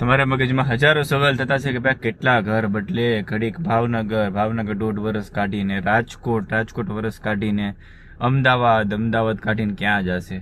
તમારા મગજમાં હજારો સવાલ થતા છે કે ભાઈ કેટલા ઘર બદલે, ઘડીક ભાવનગર 1.5 વર્ષ કાઢીને, રાજકોટ વર્ષ કાઢીને, અમદાવાદ કાઢીને ક્યાં જશે?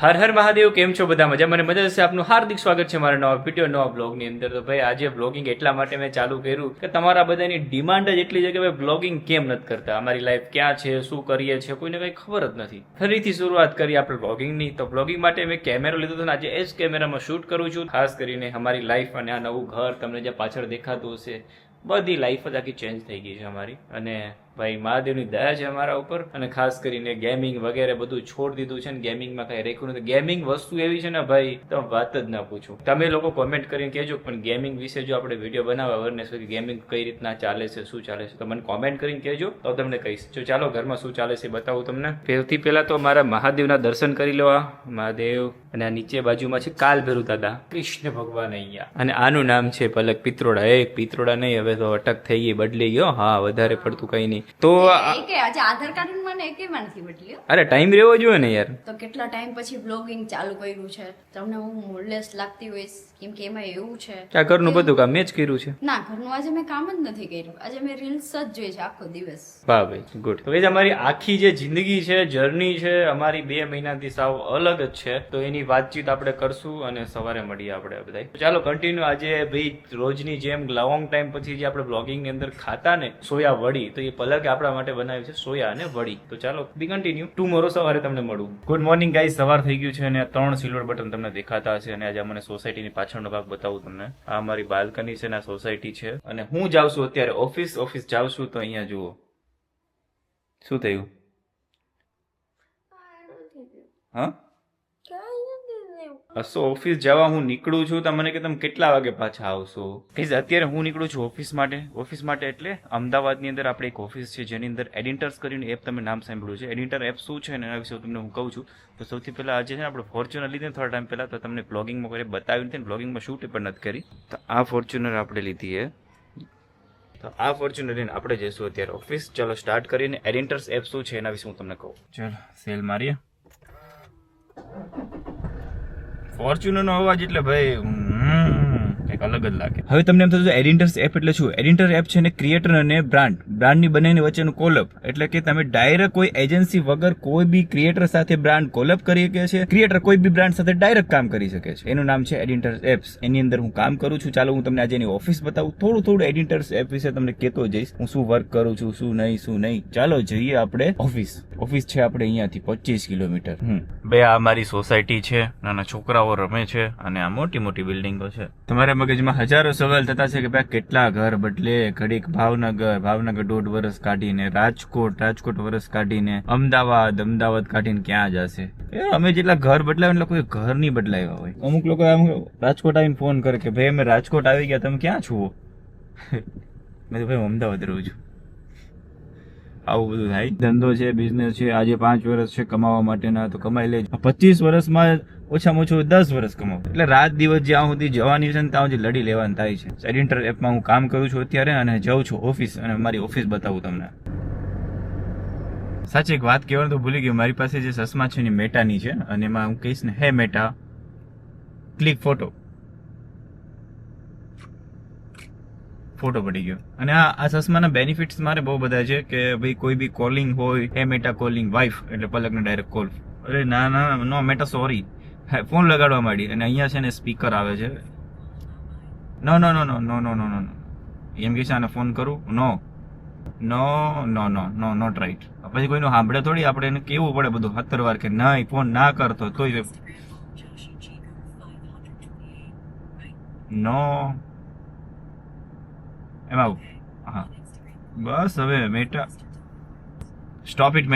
હર હર મહાદેવ. કેમ છો બધા? મજા હશે. આપનું હાર્દિક સ્વાગત છે મારા નવા વિડીયો, નવા બ્લોગની અંદર. તો ભાઈ આજે બ્લોગિંગ એટલા માટે મેં ચાલુ કર્યું કે તમારા બધાની ડિમાન્ડ જ એટલી છે કે ભાઈ બ્લોગિંગ કેમ નથી કરતા, અમારી લાઈફ ક્યાં છે, શું કરીએ છીએ, કોઈને કંઈ ખબર જ નથી. ફરીથી શરૂઆત કરી આપણે બ્લોગિંગની. તો બ્લોગિંગ માટે મેં કેમેરો લીધો હતો ને આજે એ જ કેમેરામાં શૂટ કરું છું. ખાસ કરીને અમારી લાઈફ અને આ નવું ઘર તમને જે પાછળ દેખાતું હશે, બધી લાઈફ જ આખી ચેન્જ થઈ ગઈ છે અમારી. અને ભાઈ મહાદેવની દયા છે અમારા ઉપર. અને ખાસ કરીને ગેમિંગ વગેરે બધું છોડી દીધું છે ને ગેમિંગમાં કઈ રેખું નથી. ગેમિંગ વસ્તુ એવી છે ને ભાઈ, તમે વાત જ ના પૂછો. તમે લોકો કોમેન્ટ કરીને કહેજો પણ ગેમિંગ વિશે જો આપણે વિડીયો બનાવવા અવેરનેસ હોય, ગેમિંગ કઈ રીતના ચાલે છે, શું ચાલે છે, તો મને કોમેન્ટ કરીને કહેજો તો તમને કહીશ. જો ચાલો ઘરમાં શું ચાલે છે બતાવું તમને. સૌથી પહેલા તો મારા મહાદેવના દર્શન કરી લો. મહાદેવ અને આ નીચે બાજુમાં છે કાલ ભૈરવ દાદા, કૃષ્ણ ભગવાન અહીંયા. અને આનું નામ છે પલક પિત્રોડા. એક પિત્રોડા નહીં, હવે તો અટક થઈ ગઈ, બદલી ગયો. હા, વધારે પડતું કઈ નહીં. તો આજે આધાર કાર્ડ મને એકેમાં નથી બદલ્યો. અરે ટાઈમ રહેવો જોઈએ ને યાર. તો કેટલા ટાઈમ પછી બ્લોગિંગ ચાલુ કર્યું છે, તમને હું મોરલેસ લાગતી હોય કેમ કે એમાં એવું છે આ ઘરનું બધું કામ મેં જ કર્યું છે. ના, ઘરનું આજે મેં કામ જ નથી કર્યું. આજે મેં રીલ્સ જ જોઈ છે આખો દિવસ. વાહ ભાઈ, ગુડ. તો અમારી આખી જે જિંદગી છે, જર્ની છે અમારી 2 મહિનાથી સાવ અલગ જ છે. તો એની વાતચીત આપણે કરશું અને સવારે મળીએ આપણે બધા. ચાલો કન્ટિન્યુ. આજે ભાઈ રોજની જેમ લોંગ ટાઈમ પછી જે આપણે બ્લોગિંગ ની અંદર ખાતા ને સોયા વડી, તો એ પલકે આપણા માટે બનાવ્યું છે સોયા અને વડી. તો ચાલો બી કન્ટિન્યુ. ટુમોરો સવારે તમને મળું. Good morning guys. સવાર થઈ ગયું છે અને 3 સિલ્વર બટન તમને દેખાતા હશે. અને આજે મને સોસાયટીની પાછળનો ભાગ બતાવું તમને. આ અમારી બાલ્કની છે ને સોસાયટી છે. અને હું જાઉં છું અત્યારે ઓફિસ જાઉં છું. તો અહીંયા જુઓ શું થયું. હા, ઓફિસ જવા હું નીકળું છું. તમને કે તમે કેટલા વાગે પાછા આવશો? અત્યારે હું નીકળું છું ઓફિસ માટે એટલે અમદાવાદની અંદર આપણે એક ઓફિસ છે જેની અંદર એડિટર્સ કરીને એપ, તમે નામ સાંભળ્યું છે. એડિટર એપ શું છે એના વિશે તમને હું કહું છું. તો સૌથી પહેલા આજે છે ને આપણે ફોર્ચ્યુનર લીધી થોડા ટાઈમ પહેલા, તો તમને બ્લોગિંગમાં કોઈ બતાવ્યું નથી, બ્લોગિંગમાં શૂટ પણ નથી કરી. તો આ ફોર્ચ્યુનર આપણે લીધી છે. તો આ ફોર્ચ્યુનર લઈને આપણે જઈશું અત્યારે ઓફિસ. ચલો સ્ટાર્ટ કરીને એડિટર્સ એપ શું છે એના વિશે હું તમને કહું. ચલો સેલ મારીએ. ફોર્ચ્યુનર નો અવાજ એટલે ભાઈ કંઈક અલગ જ લાગે. હવે તમને એમ થતું એડિટર્સ એપ એટલે શું? એડિટર એપ છે ને ક્રિએટર અને બ્રાન્ડની બંનેની વચ્ચેનું કોલઅપ. એટલે કે તમે ડાયરેક્ટ કોઈ એજન્સી વગર કોઈ બી ક્રિએટર સાથે બ્રાન્ડ કોલઅપ કરી શકે છે. ક્રિએટર કોઈ બી બ્રાન્ડ સાથે ડાયરેક્ટ કામ કરી શકે છે. એનું નામ છે એડિટર્સ એપ્સ. એની અંદર હું કામ કરું છું. ચાલો હું તમને આજે એની ઓફિસ બતાવું. થોડું એડિટર્સ એપ વિશે તમને કહેતો જઈશ, હું શું વર્ક કરું છું, શું નહીં. ચાલો જઈએ આપણે ઓફિસ છે આપણે અહીંયાથી 25 કિલોમીટર. બે આ મારી સોસાયટી છે, નાના છોકરાઓ રમે છે અને આ મોટી બિલ્ડિંગો છે. તમારા મગજમાં હજારો સવાલ થતા છે કે ભાઈ કેટલા ઘર બદલે, ઘડીક ભાવનગર 1.5 વર્ષ કાઢીને, રાજકોટ વર્ષ કાઢીને, અમદાવાદ કાઢીને ક્યાં જશે? અમે જેટલા ઘર બદલાવ્યા એટલે કોઈ ઘર નહીં બદલાવ્યા હોય. અમુક લોકો રાજકોટ આવીને ફોન કરે કે ભાઈ અમે રાજકોટ આવી ગયા, તમે ક્યાં છો? મેં તો ભાઈ અમદાવાદ રહું છું. આવું બધું થાય. ધંધો છે, બિઝનેસ છે. આજે 5 વર્ષ છે કમાવા માટેના, તો કમાઈ લેજો. 25 વર્ષમાં ઓછામાં ઓછું 10 વર્ષ કમાવું. એટલે રાત દિવસ જ્યાં સુધી જવાની છે ને ત્યાં સુધી લડી લેવાનું થાય છે. એડિટર એપમાં હું કામ કરું છું અત્યારે અને જાઉં છું ઓફિસ. અને મારી ઓફિસ બતાવું તમને. સાચી એક વાત કહેવાનું તો ભૂલી ગયો. મારી પાસે જે ચશ્મા છે ને મેટાની છે અને એમાં હું કહીશ ને, હે મેટા ક્લિક ફોટો પડી ગયો. અને આ ચશ્માના બેનિફિટ્સ મારે બહુ બધા છે કે ભાઈ કોઈ બી કોલિંગ હોય, હે મેટા કોલિંગ વાઇફ એટલે પલકને ડાયરેક્ટ કોલ. અરે ના નો મેટા સોરી, ફોન લગાડવા માંડી. અને અહીંયા છે ને સ્પીકર આવે છે. નો એમ કે છે આને ફોન કરું? No not right. પછી કોઈનું સાંભળે થોડી, આપણે એને કેવું પડે બધું 70 વાર કે નહીં ફોન ના કરતો તોય નો એમાં. હા બસ હવે મેટા સ્ટોપ ઇટ.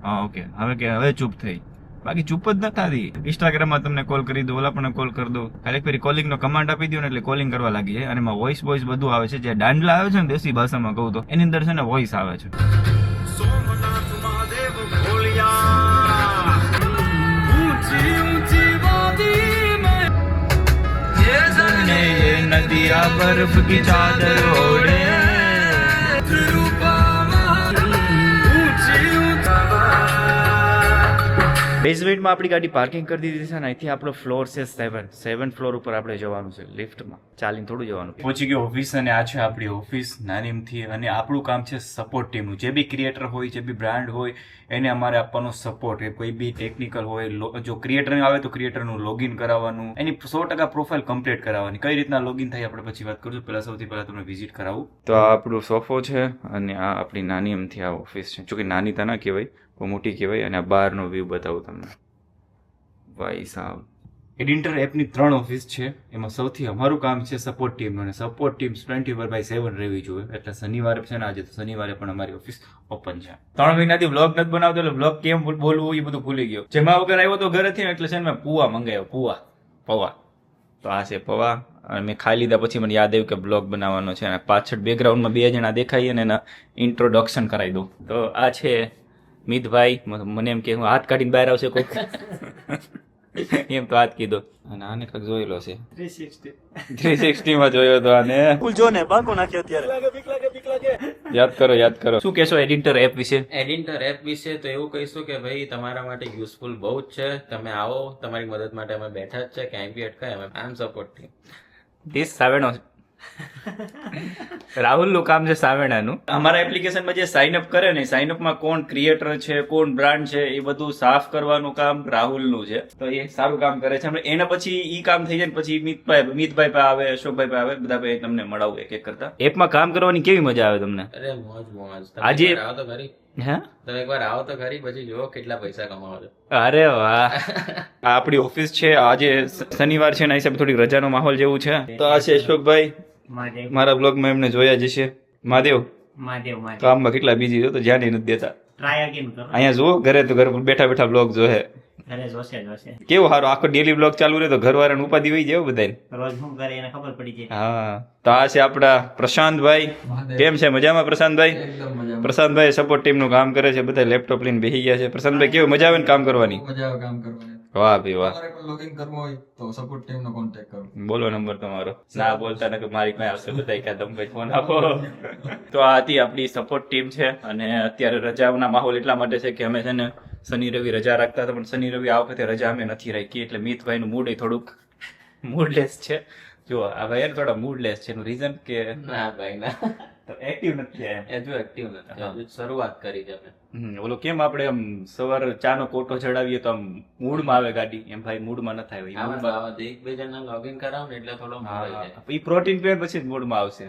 હા ઓકે. હવે ચૂપ થઈ. બાકી ચૂપ જ ન થતી. ઇન્સ્ટાગ્રામમાં તમને કોલ કરી દો, ઓલા પણ કોલ કરી દો. ખાલી ફરી કોલિંગ નો કમાન્ડ આપી દો ને એટલે કોલિંગ કરવા લાગી જાય. અને એમાં વોઇસ બધું આવે છે. જે દાંડલા આવે છે ને દેશી ભાષામાં કહું તો એની અંદર છે ને વોઇસ આવે છે. નદિયા બર્ફ કી ચાદર ઓઢે, બેઝમેન્ટમાં આપણી ગાડી પાર્કિંગ કરી દીધી છે ને અહીંથી આપણો ફ્લોર છે 7 ફ્લોર ઉપર આપણે જવાનું છે લિફ્ટમાં, ચાલીને થોડું જવાનું. પહોંચી ગયો ઓફિસ અને આ છે આપણી ઓફિસ નાનીમથી, અને આપણું કામ છે સપોર્ટ ટીમનું. જે બી ક્રિએટર હોય, જે બી બ્રાન્ડ હોય એને અમારે આપવાનો સપોર્ટ. એ કોઈ બી ટેકનિકલ હોય, જો ક્રિએટર આવે તો ક્રિએટરનું લોગિન કરાવવાનું, એની 100% પ્રોફાઇલ કમ્પ્લીટ કરાવવાની. કઈ રીતના લોગિન થાય આપણે પછી વાત કરશું. પહેલા સૌથી પહેલા તમને વિઝિટ કરાવું. તો આ આપણો સોફો છે અને આ આપણી નાનીમથી આ ઓફિસ છે. જોકે નાની તા ના કહેવાય, બહુ મોટી કહેવાય. અને આ બહારનો વ્યૂ બતાવું તમને. ભાઈ સાહેબ, એડિટર એપની 3 ઓફિસ છે. એમાં સૌથી અમારું કામ છે સપોર્ટ ટીમનું, અને સપોર્ટ ટીમ 24/7 રહેવી જોઈએ. એટલે શનિવારે છે ને, આજે તો શનિવારે પણ અમારી ઓફિસ ઓપન છે. 3 મહિનાથી વ્લોગ નથી બનાવતો, એટલે વ્લોગ કેમ બોલવું એ બધું ભૂલી ગયો. જેમાં વગર આવ્યો તો ઘરેથી ને, એટલે છે ને મેં પૂવા મંગાવ્યો. પૌવા. તો આ છે પૌવા, અને મેં ખાઈ લીધા પછી મને યાદ આવ્યું કે બ્લોગ બનાવવાનો છે. અને પાછળ બેકગ્રાઉન્ડમાં 2 જણા દેખાય અને એના ઇન્ટ્રોડક્શન કરાવી દઉં. તો આ છે મિતભાઈ. મને એમ કે હું હાથ કાઢીને બહાર આવશે કોઈ એમ તો હાથ કીધો. અને આને કંઈક જોયેલો છે 360 માં જોયો તો આને. યાદ કરો શું કહેશો એડિટર એપ વિશે? એડિટર એપ વિશે તો એવું કહીશું કે ભાઈ તમારા માટે યુઝફુલ બહુ જ છે. તમે આવો, તમારી મદદ માટે અમે બેઠા જ છે. ક્યાંય બી અટકાય અમે આમ સપોર્ટ ટીમ. ધીસ સાવેણો રાહુલ નું કામ છે સાવેણાનું. અમારા એપ્લિકેશનમાં જે સાઇન અપ કરે ને, સાઇન અપમાં કોણ ક્રિએટર છે, કોણ બ્રાન્ડ છે, એ બધું સાફ કરવાનું કામ રાહુલનું છે. તો એ સારું કામ કરે છે. એના પછી ઈ કામ થઈ જાય પછી મિતભાઈ પાસે આવે, અશોકભાઈ પાસે આવે, બધા ભાઈ તમને મળાવું એક એક કરતા. એપમાં કામ કરવાની કેવી મજા આવે તમને? અરે મોજ. આજે આવો તો ખરી. હે, તમે એકવાર આવો તો ખરી, પછી જુઓ કેટલા પૈસા કમાવો છો. અરે વાહ. આ આપણી ઓફિસ છે. આજે શનિવાર છે ને, આ હિસાબે થોડીક રજાનો માહોલ જેવું છે. તો આ છે અશોકભાઈ, મારા બ્લોગમાં એમને જોયા જશે. મહાદેવ કામમાં કેટલા બીજી તો ધ્યાન નથી દેતા. અહીંયા જુઓ, ઘરે તો ઘર બેઠા બેઠા બ્લોગ જોહે. કેવું સારું, આખો ડેલી બ્લોગ ચાલુ રહે તો ઘરવાળાને ઉપાધિ હોય જાય બધાને. હા, તો આ છે આપડા પ્રશાંતભાઈ. કેમ છે? મજામાં પ્રશાંતભાઈ? પ્રશાંતભાઈ સપોર્ટ ટીમ નું કામ કરે છે. બધા લેપટોપ લઈને બેસી ગયા છે. પ્રશાંતભાઈ કેવું, મજા આવે ને કામ કરવાની? વાહ ભાઈ વાહ. લોગિન કરવું હોય તો સપોર્ટ ટીમ નો કોન્ટેક્ટ કરો. બોલો નંબર તમારો. ના બોલતા ને મારી પાસે આવશે બધા કે તમે ફોન આપો. તો આ હતી આપણી સપોર્ટ ટીમ છે. અને અત્યારે રજાના માહોલ એટલા માટે છે કે અમે છે ને શનિ રવિ રજા રાખતા હતા, પણ શનિ રવિ આ વખતે રજા અમે નથી રાખી. એટલે મિતભાઈ નું મૂડ થોડુંક મૂડલેસ છે. જો આ ભાઈ થોડા મૂડલેસ છે. એનું રીઝન કે ના ભાઈ ના, એક્ટિવ નથી. હજુ એક્ટિવ નથી, હજુ શરૂઆત કરી છે અમે. ઓલો કેમ આપણે આમ સવાર ચાનો કોટો ચડાવીએ તો આમ મૂડમાં આવે ગાડી, એમ ભાઈ મૂડમાં ન થાય. એક બે જણા લોગિન કરાવ ને એટલે થોડો મૂડ આવી જાય. એ પ્રોટીન પીવે પછી મૂડમાં આવશે.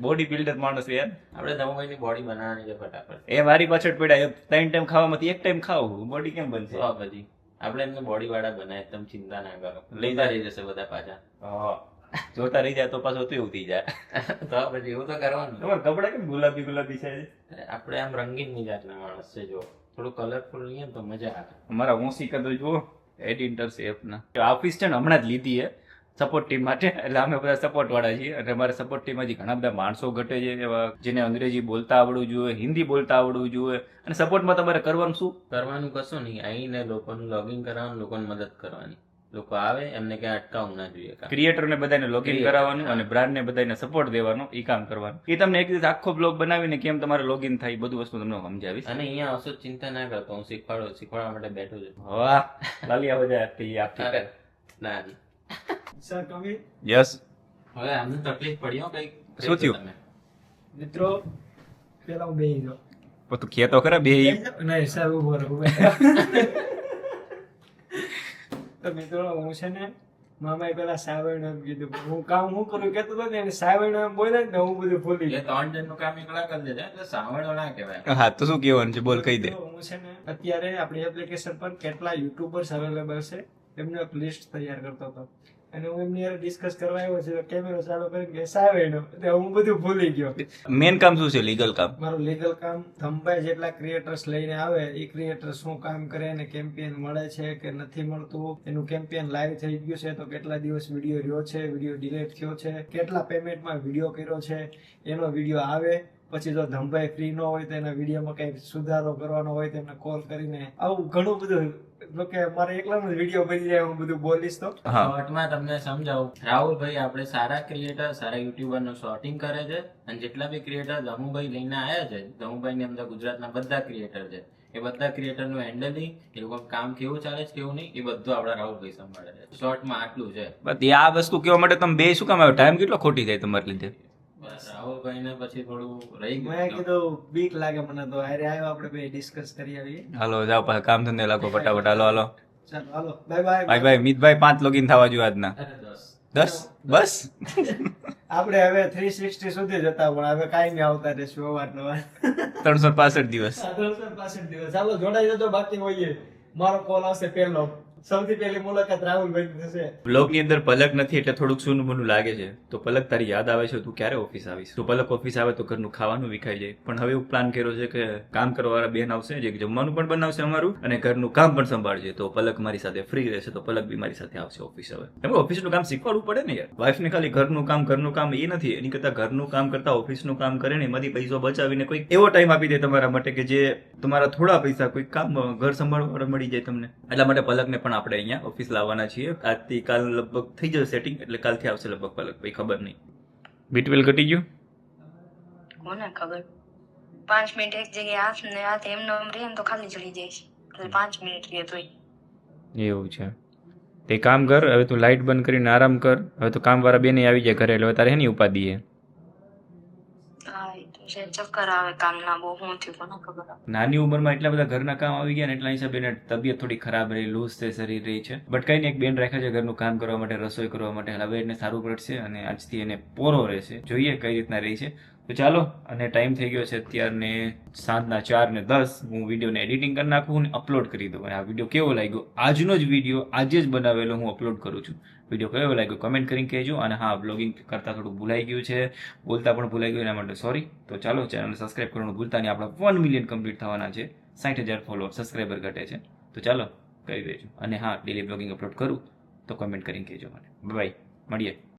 બોડી બિલ્ડર માણસ યાર. આપણે દમોભાઈની બોડી બનાવવાની છે ફટાફટ. એ મારી પાછળ પડ્યા. 3 ટાઈમ ખાવામાંથી 1 ટાઈમ ખાવું, બોડી કેમ બનશે? તો પછી આપણે એમને બોડી વાળા બનાય, તમે ચિંતા ના કરો. લઈતા રહી જશે બધા પાછા. જોતા રહી જાય તો પાછું તો એવું થઈ જાય. તો પછી એવું તો કરવાનું. તમારા કપડા કેમ ગુલાબી ગુલાબી છે? આપણે આમ રંગીન મિજાજના માણસ છે. જો થોડું કલરફુલ લઈએ તો મજા આવે. અમારા ઓસિકા તો જુઓ, એડિટર્સ એપના ઓફિસ છે ને, હમણાં જ લીધી છે સપોર્ટ ટીમ માટે. એટલે અમે બધા સપોર્ટ વાળા છીએ. અને અમારા સપોર્ટ ટીમમાં ઘણા બધા માણસો ઘટે છે એવા જેને અંગ્રેજી બોલતા આવડવું જોઈએ, હિન્દી બોલતા આવડવું જોઈએ. અને સપોર્ટમાં તમારે કરવાનું શું? કરવાનું કશું નહીં, આવીને લોકોનું લોગિન કરવાનું, લોકોને મદદ કરવાની. લોકો આવે એમને ક્યાં અટકાવવું ના જોઈએ. ક્રિએટરને બધાને લોગિન કરાવવાનું અને બ્રાન્ડને બધાને સપોર્ટ દેવાનો, એ કામ કરવાનું. એ તમને એક દિવસ આખો બ્લોગ બનાવીને કેમ તમારે લોગિન થાય બધું વસ્તુ તમને સમજાવીશ. અને અહીંયા આવશો ચિંતા ના કરતો, હું શીખવાડવા માટે બેઠો છું. વાહ, લાલિયા બજા આપતી. ના સર કવિ યસ. હવે આમને તકલીફ પડી હો કઈ. શું થયું? મિત્રો પેલા હું બેહી ગયો. તું ખેતો ખરા બે? નહીં સર, ઉભો રહો. તો મિત્રો હું છે ને, મામાએ પેલા સાવણ એમ કીધું. હું કામ હું કરું કેતો હતો ને, સાવણ એમ બોલે ને હું બધું ભૂલી એ ગયો. 3 જણનું કામ એકલા કરી દેજે એટલે સાવણો ના કહેવાય. હા, તો શું કહેવાનું છે? બોલ, કહી દે. હું છે ને અત્યારે આપણી એપ્લિકેશન પર કેટલા યુટ્યુબર્સ અવેલેબલ છે એમનું એક લિસ્ટ તૈયાર કરતો હતો. અને હું એમની યાર ડિસ્કસ કરવા આવ્યો છે. કેમેરો ચાલુ કરીને કે સાવેનો, એટલે હું બધું ભૂલી ગયો. મેન કામ શું છે? લીગલ કામ. મારું લીગલ કામ, થંભાઈ જેટલા ક્રિએટર્સ લઈને આવે એ ક્રિએટર શું કામ કરે, એને કેમ્પેન મળે છે કે નથી મળતું, એનું કેમ્પેન લાઈવ થઈ ગયું છે તો કેટલા દિવસ વિડીયો રહ્યો છે, વિડીયો ડિલીટ થયો છે, કેટલા પેમેન્ટમાં વિડીયો કર્યો છે, એનો વિડીયો આવે. પછી જો ધમભાઈ ફ્રી ન હોય તો એના વિડીયોમાં કઈ સુધારો કરવાનો હોય તો એમને કોલ કરીને આવું ઘણું બધું. કે મારે એકલાનો જ વિડીયો બની જાય, હું બધું બોલીશ તો. શોર્ટમાં તમને સમજાવું. રાહુલભાઈ આપણે સારા ક્રિએટર, સારા યુટ્યુબર નું શોર્ટિંગ કરે છે. અને જેટલા બી ક્રિએટર દમુભાઈ લઈને આવ્યા છે, દમુભાઈ ની અંદર ગુજરાતના બધા ક્રિએટર છે, એ બધા ક્રિએટરનું હેન્ડલિંગ, એ લોકોનું કામ કેવું ચાલે છે કેવું નહીં, એ બધું આપણા રાહુલભાઈ સંભાળે છે. શોર્ટમાં આટલું છે. બસ આ વસ્તુ કહેવા માટે તમે બે શું કામ આવ્યો? ટાઈમ કેટલો ખોટી થાય તમારે લીધે? બસ રાહુલભાઈને પછી થોડું રહી મેં ગયું. કીધું બીક લાગે મને તો હારે આવ્યો આપણે બે ડિસ્કસ કરી આવીએ. હાલો જાઓ પાછા કામ ધંધે લાગો ફટાફટ. હાલો હાલો ચાલો હાલો બાય બાય. ભાઈ ભાઈ મિતભાઈ 5 લોગિન થવા જોઈએ આજના. અરે 10. 10 બસ. આપણે હવે 360 સુધી જતા પણ હવે કાંઈ નહીં આવતા રહેશું અવારનવાર. 365 દિવસ. 365 દિવસ. ચાલો જોડાઈ જજો, બાકી હોઈએ. મારો કોલ આવશે પહેલો. સૌથી પહેલી મુલાકાત રાહુલભાઈની થશે. બ્લોગની અંદર પલક નથી એટલે થોડુંક સૂનું મૂનું લાગે છે. તો પલક તારી યાદ આવે છે તું ક્યારે ઓફિસ આવીશ? તો પલક ઓફિસ આવે તો ઘરનું ખાવાનું વિખાઈ જાય. પણ હવે એવું પ્લાન કર્યો છે કે કામ કરવાવાળા બેન આવશે જે જમવાનું પણ બનાવશે અમારું અને ઘરનું કામ પણ સંભાળશે. તો પલક મારી સાથે ફ્રી રહેશે તો પલક બી મારી સાથે આવશે ઓફિસ. હવે એમ ઓફિસનું કામ શીખવાડવું પડે ને યાર. વાઈફને ખાલી ઘરનું કામ એ નથી, એની કરતા ઘરનું કામ કરતા ઓફિસનું કામ કરે ને એમાંથી પૈસો બચાવીને કોઈ એવો ટાઈમ આપી દે તમારા માટે કે જે તમારા થોડા પૈસા કોઈ કામ ઘર સંભાળવા મળી જાય તમને. એટલા માટે પલકને પણ આપણે અહીંયા ઓફિસ લાવવાના છીએ. આજથી કાલ લગભગ થઈ જશે સેટિંગ, એટલે કાલથી આવશે લગભગ પલક. ભાઈ ખબર નહીં બીટવેલ ઘટી ગયું કોને ખબર. 5 મિનિટ એક જગ્યાએ હાથ ને હાથ એમનો એમ રહે ને તો ખાલી ચડી જાય છે. એટલે 5 મિનિટ રહે તોય. એવું છે. તે કામ કર, હવે તું લાઇટ બંધ કરીને આરામ કર. હવે તો કામવાળા બેને આવી જાય ઘરે, એટલે હવે તારે એની ઉપાધિ છે. હા એ તો છે. ચક્કર આવે કામના બહુ. શું થયું કોને ખબર. નાની ઉંમરમાં એટલા બધા ઘરના કામ આવી ગયા ને એટલા હિસાબે એને તબિયત થોડી ખરાબ રહી, લૂઝ થઈ શરીર રહી છે. બટ કઈ ને એક બેન રાખ્યા છે ઘરનું કામ કરવા માટે, રસોઈ કરવા માટે. હવે એને સારું પડશે અને આજથી એને પોરો રહેશે. જોઈએ કઈ રીતના રહી છે. તો ચાલો, અને ટાઈમ થઈ ગયો છે અત્યારને સાંજના 4:10. હું વિડીયોને એડિટિંગ કરી નાખું અને અપલોડ કરી દઉં. અને આ વિડીયો કેવો લાગ્યો, આજનો જ વિડીયો આજે જ બનાવેલો હું અપલોડ કરું છું. વિડીયો કેવો લાગ્યો કમેન્ટ કરીને કહેજો. અને હા, બ્લોગિંગ કરતાં થોડું ભૂલાઈ ગયું છે, બોલતા પણ ભૂલાઈ ગયું, એના માટે સોરી. તો ચાલો, ચેનલને સબસ્ક્રાઈબ કરવાનું ભૂલતા નહીં. આપણા 1 મિલિયન કમ્પ્લીટ થવાના છે. 60,000 ફોલોઅર, સબસ્ક્રાઈબર ઘટે છે. તો ચાલો કરી દેજો. અને હા, ડેલી બ્લોગિંગ અપલોડ કરું તો કમેન્ટ કરીને કહેજો મને. બાય, મળીએ.